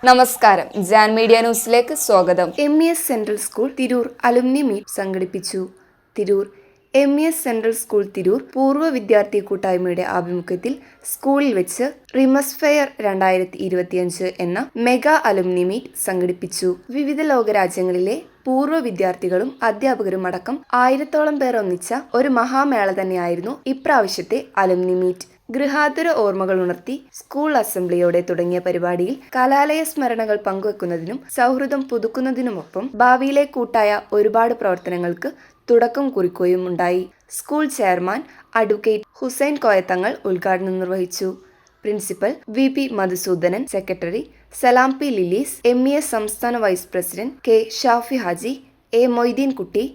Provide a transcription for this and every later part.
നമസ്കാരം, ജാൻ മീഡിയ ന്യൂസിലേക്ക് സ്വാഗതം. MES central school Tirur alumni meet സംഘടിപ്പിച്ചു. Tirur MES central school Tirur പൂർവ്വ വിദ്യാർത്ഥി കൂട്ടായ്മയുടെ ആഭിമുഖ്യത്തിൽ സ്കൂളിൽ വെച്ച് റിമസ് ഫെയർ 2025 എന്ന മെഗാ അലുമിനി മീറ്റ് സംഘടിപ്പിച്ചു. വിവിധ ലോകരാജ്യങ്ങളിലെ പൂർവ്വ വിദ്യാർത്ഥികളും അധ്യാപകരും അടക്കം 1000ഓളം പേർ ഒന്നിച്ച ഒരു മഹാമേള തന്നെയായിരുന്നു ഇപ്രാവശ്യത്തെ അലുമിനി മീറ്റ്. ഗൃഹാതുര ഓർമ്മകൾ ഉണർത്തി സ്കൂൾ അസംബ്ലിയോടെ തുടങ്ങിയ പരിപാടിയിൽ കലാലയ സ്മരണകൾ പങ്കുവെക്കുന്നതിനും സൗഹൃദം പുതുക്കുന്നതിനുമൊപ്പം ഭാവിയിലെ കൂട്ടായ ഒരുപാട് പ്രവർത്തനങ്ങൾക്ക് തുടക്കം കുറിക്കുകയും ഉണ്ടായി. School chairman advocate Hussain Koyathangal ഉദ്ഘാടനം നിർവഹിച്ചു. Principal VP Madhusoodanan, secretary Salam P ലിലീസ്, MES സംസ്ഥാന vice president K Shafi Haji, A Moideen Kutty,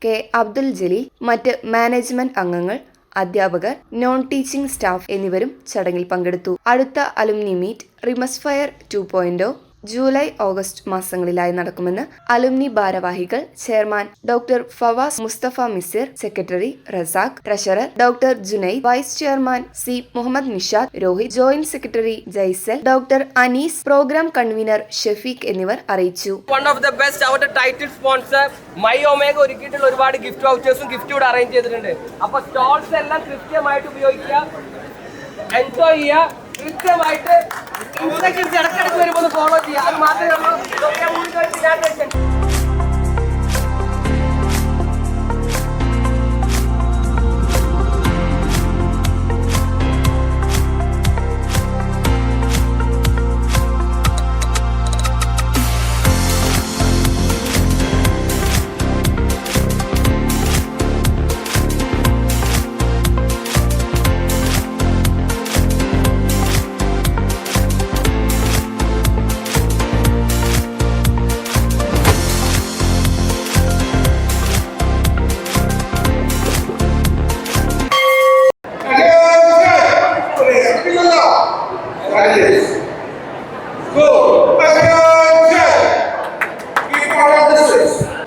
K Abdul Jaleel, മറ്റ് മാനേജ്മെന്റ് അംഗങ്ങൾ, അധ്യാപകർ, നോൺ ടീച്ചിംഗ് സ്റ്റാഫ് എന്നിവരും ചടങ്ങിൽ പങ്കെടുത്തു. അടുത്ത അലുമിനി മീറ്റ് റിമസ് ഫെയർ 2.0 ജൂലൈ ഓഗസ്റ്റ് മാസങ്ങളിലായി നടക്കുമെന്ന് അലുമിനി ഭാരവാഹികൾ chairman doctor Fawaz Mustafa Misir, secretary Razak, treasurer doctor Junaid, vice chairman C Muhammad Nishad, Rohith, joint secretary Jaisal, doctor Anees, programme convener Shafeeq എന്നിവർ അറിയിച്ചു. വൺ ഓഫ് ദ ബെസ്റ്റ് അവരുടെ ടൈറ്റിൽ സ്പോൺസർ മൈ ഒമേഗ ഒരുക്കിയിട്ടുള്ള ഒരുപാട് ഗിഫ്റ്റ് വൗച്ചേഴ്സും ഗിഫ്റ്റ് കൂടെ അറേഞ്ച് ചെയ്തിട്ടുണ്ട്. അപ്പൊ സ്റ്റോൾസ് എല്ലാം കൃത്യമായിട്ട് ഉപയോഗിക്കുക, എൻജോയ് ചെയ്യുക, കൃത്യമായിട്ട് ഇൻസ്ട്രക്ഷൻസ് ഇടയ്ക്കിടയ്ക്ക് വരുമ്പോൾ ഫോളോ ചെയ്യുക. അത് മാത്രമേ നമ്മൾ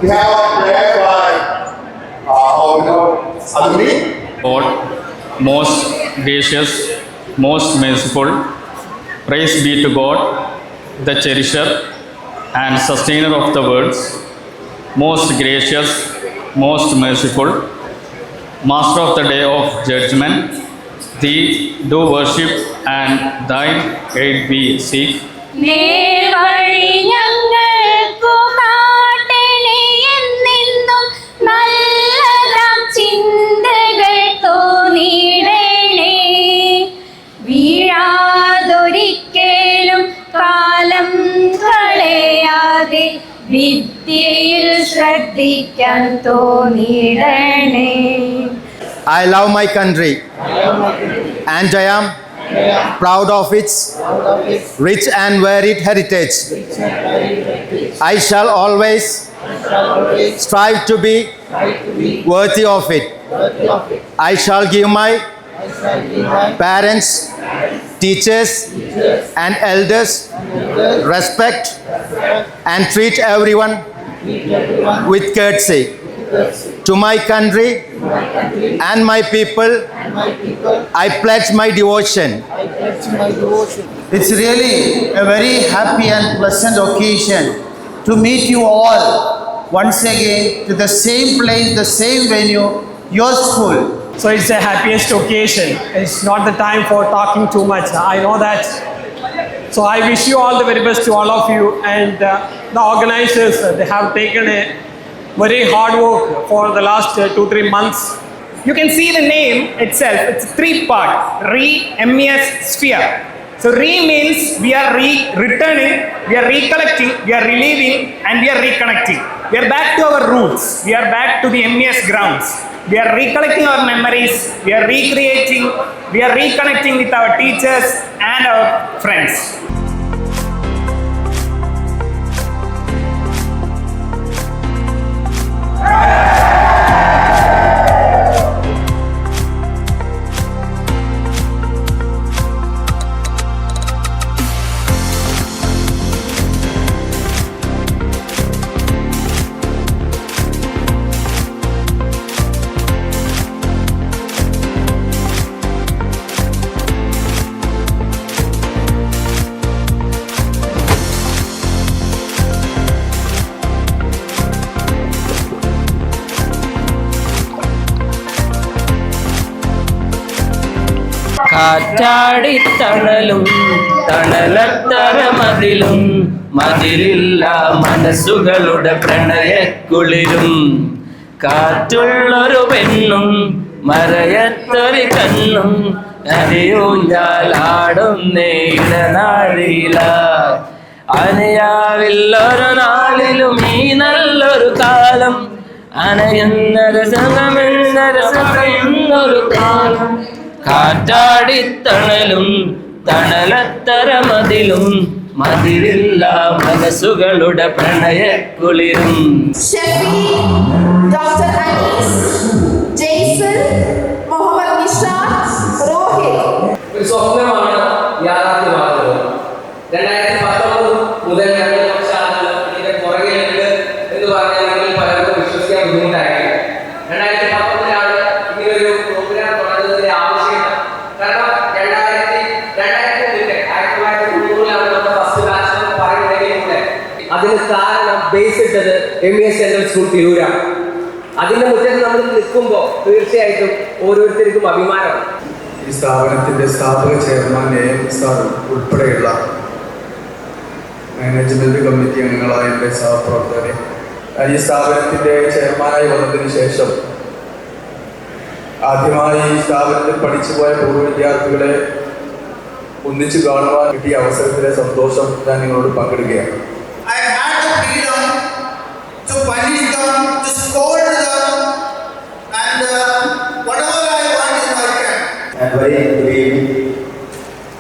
We have prayer by Alumni. God, most gracious, most merciful, praise be to God, the cherisher and sustainer of the worlds, most gracious, most merciful, master of the day of judgment, thee do worship and thine aid we seek. I love my country and I am proud of its rich and varied heritage. I shall always strive to be worthy of it. I shall give my parents, teachers and elders respect and treat everyone with courtesy. To my country and my people, I pledge my devotion. It's really a very happy and pleasant occasion to meet you all once again to the same place, the same venue, your school. So it's the happiest occasion. It's not the time for talking too much. I know that. So I wish you all the very best to all of you, and the organizers, they have taken a very hard work for the last 2-3 months. You can see the name itself. It's 3-part. MES Sphere. So means we are returning, we are recollecting, we are reliving, and we are reconnecting. We are back to our roots. We are back to the MES grounds. We are recollecting our memories. We are recreating. We are reconnecting with our teachers and our friends. കാറ്റാടിത്തണലും തണലത്തര മതിലും മതിലില്ല മനസ്സുകളുടെ പ്രണയക്കുളിരും കാറ്റുള്ളൊരു പെണ്ണും മറയത്തൊരു കണ്ണും അരിയൂഞ്ഞാലാടുന്നേ ഇടനാഴിയില അനയാവില്ലൊരു നാളിലും ഈ നല്ലൊരു കാലം അനയുന്ന രസമെന്നൊരു കാലം കാറ്റാടിത്തണലും തണലത്തര മതിലും മതിലില്ല മനസ്സുകളുടെ പ്രണയക്കുളിരും Shefi, doctor Anees, Jason, Muhammad Nishad, Rohit. ഒരു സ്വപ്നമാണ് യാഥാർത്ഥ്യമാകുന്നത്. 2019 മുതൽ 2 വർഷമാണ് ഇതിന്റെ പുറകിലുണ്ട് എന്ന് പറഞ്ഞാൽ നിങ്ങൾ പലർക്കും വിശ്വസിക്കാൻ ബുദ്ധിമുട്ടായിരിക്കും. 2019 ഇങ്ങനൊരു പ്രോഗ്രാം തുടങ്ങുന്നതിന്റെ ആവശ്യമില്ല. കാരണം 1990 നമ്മുടെ ഫസ്റ്റ് ബാച്ച് പറയുന്നതിൽ കൂടെ അതിന് കാരണം ബേസ് ഇട്ടത് MES സെൻട്രൽ സ്കൂൾ തിരൂരാണ്. അതിന്റെ മുറ്റത്ത് നമ്മൾ നിൽക്കുമ്പോൾ തീർച്ചയായിട്ടും ഓരോരുത്തർക്കും അഭിമാനമാണ്. ഈ സ്ഥാപനത്തിൻ്റെ സ്ഥാപക ചെയർമാൻ AM സാർ ഉൾപ്പെടെയുള്ള മാനേജ്മെൻറ്റ് കമ്മിറ്റി അംഗങ്ങളായ എൻ്റെ സഹപ്രവർത്തകരെ, ഈ സ്ഥാപനത്തിൻ്റെ ചെയർമാനായി വന്നതിന് ശേഷം ആദ്യമായി ഈ സ്ഥാപനത്തിൽ പഠിച്ചു പോയ പൂർവ്വ വിദ്യാർത്ഥികളെ ഒന്നിച്ചു കാണുവാൻ കിട്ടിയ അവസരത്തിലെ സന്തോഷം ഞാൻ നിങ്ങളോട് പങ്കിടുകയാണ്.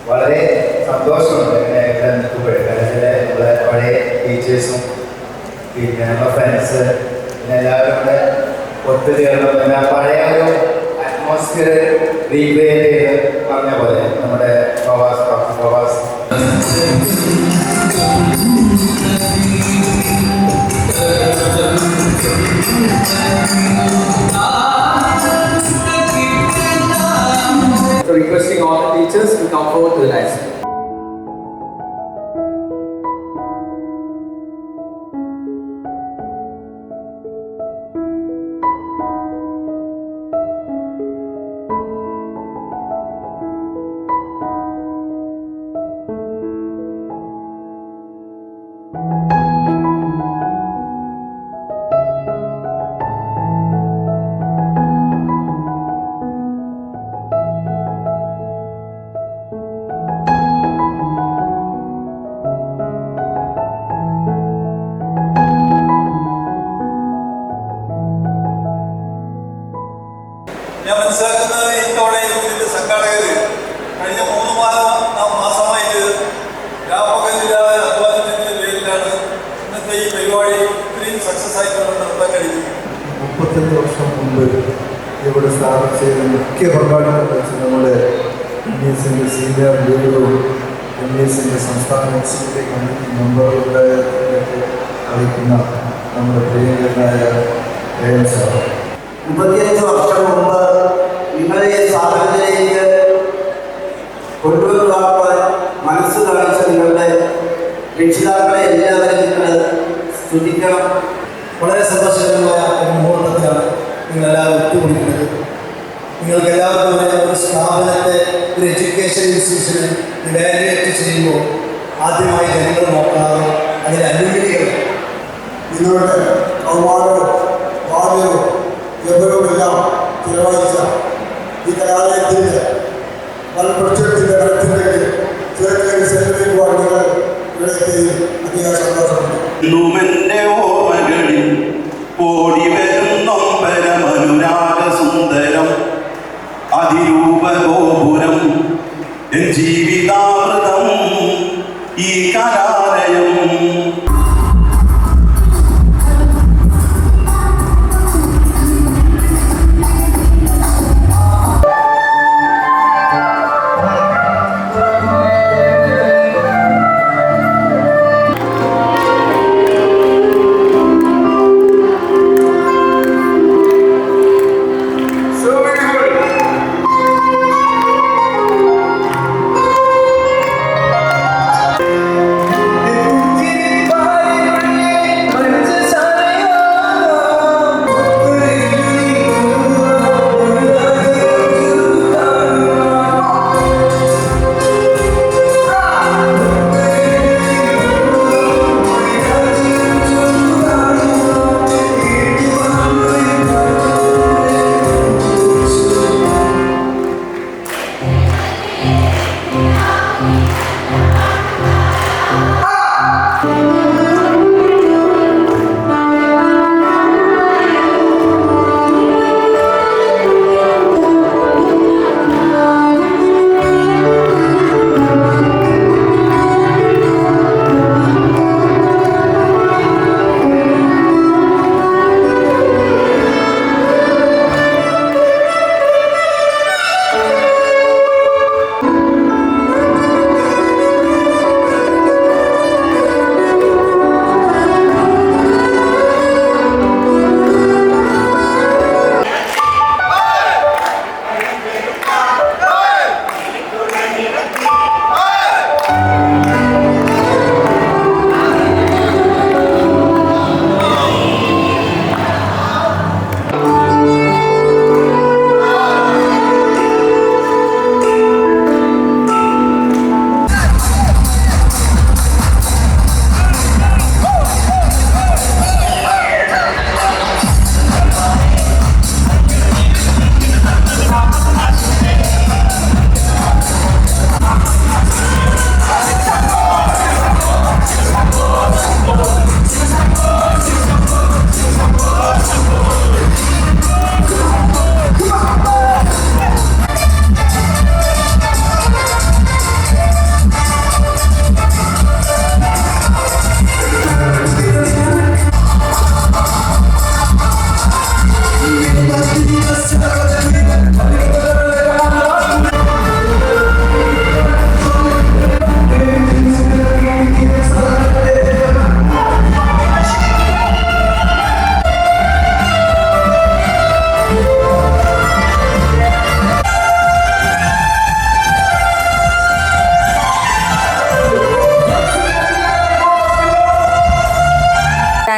വളരെ സന്തോഷമുണ്ട് ഇങ്ങനെ ഇവിടെ നിൽക്കുമ്പോഴേ. കാരണം നമ്മളെ പഴയ ടീച്ചേഴ്സും പിന്നെ നമ്മുടെ ഫ്രണ്ട്സ് പിന്നെ എല്ലാവരും കൂടെ ഒത്തുചേർന്ന് പിന്നെ പഴയ ഒരു അറ്റ്മോസ്ഫിയർ റീക്രിയേറ്റ് ചെയ്ത് പറഞ്ഞ പോലെ നമ്മുടെ Pravas doctor Pravas So requesting all the teachers to come forward to the lesson. ഞാൻ മനസ്സിലാക്കുന്നത് ഇത്തവണ ഇതിൻ്റെ സംഘാടകർ കഴിഞ്ഞ 3 മാസമായിട്ട് രാപ്പകലില്ലാതെ അധ്വാനത്തിൻ്റെ പേരിലാണ് ഇന്നത്തെ ഈ പരിപാടി ഇത്രയും സക്സസ് ആയിട്ട് നടത്താൻ കഴിഞ്ഞു. 35 വർഷം മുമ്പ് ഇവിടെ സ്ഥാപിച്ച മുഖ്യ പങ്കാളികൾ വെച്ച് നമ്മുടെ MESന്റെ സീനിയർ ലീഡറും MESന്റെ സംസ്ഥാന എക്സിക്യൂട്ടീവ് കമ്മിറ്റി മെമ്പറുകളുടെ അറിയിക്കുന്ന നമ്മുടെ പ്രിയങ്കരനായ AM സാർ 35 വർഷം മുമ്പ് നിങ്ങളെ സ്ഥാപനത്തിലേക്ക് കൊണ്ടുവരുവാൻ മനസ്സ് കാണിച്ച നിങ്ങളുടെ രക്ഷിതാക്കളെ എല്ലാവരും നിങ്ങൾ സ്തുതിക്കണം. വളരെ സന്തോഷകരമായ ഒരു മുഹൂർത്തത്തിലാണ് നിങ്ങളെല്ലാവരും ഒത്തുകൂടിക്കുന്നത്. നിങ്ങൾക്ക് എല്ലാവർക്കും ഒരു സ്ഥാപനത്തെ ഒരു എഡ്യൂക്കേഷൻ ഇൻസ്റ്റിറ്റ്യൂഷന് ഇവാലുവേറ്റ് ചെയ്യുമ്പോൾ ആദ്യമായി ജനങ്ങൾ നോക്കാതെ അതിൻ്റെ അനുമതികൾ നിങ്ങളുടെ ബഹുമാനവും ഭാഗ്യവും ഗൗരവമെല്ലാം ചിലവഴിച്ച ഈ കലാലയത്തിൻ്റെ പ്രൊജക്റ്റിൻ്റെ കടത്തിലേക്ക് ചേർക്കൽ സെലബ്രേറ്റുവാൻ നിങ്ങൾ ഇവിടെ എത്തിയതിൽ അധികം സന്തോഷമുണ്ട്. ുമെന്റെ ഓർമ്മകളിൽ ഓടി വരുന്നൊമ്പരമനുരാഗ സുന്ദരം അതിരൂപഗോപുരം ജീവിതാമൃതം ഈ കലാലയം.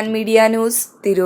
San media news, Tirur.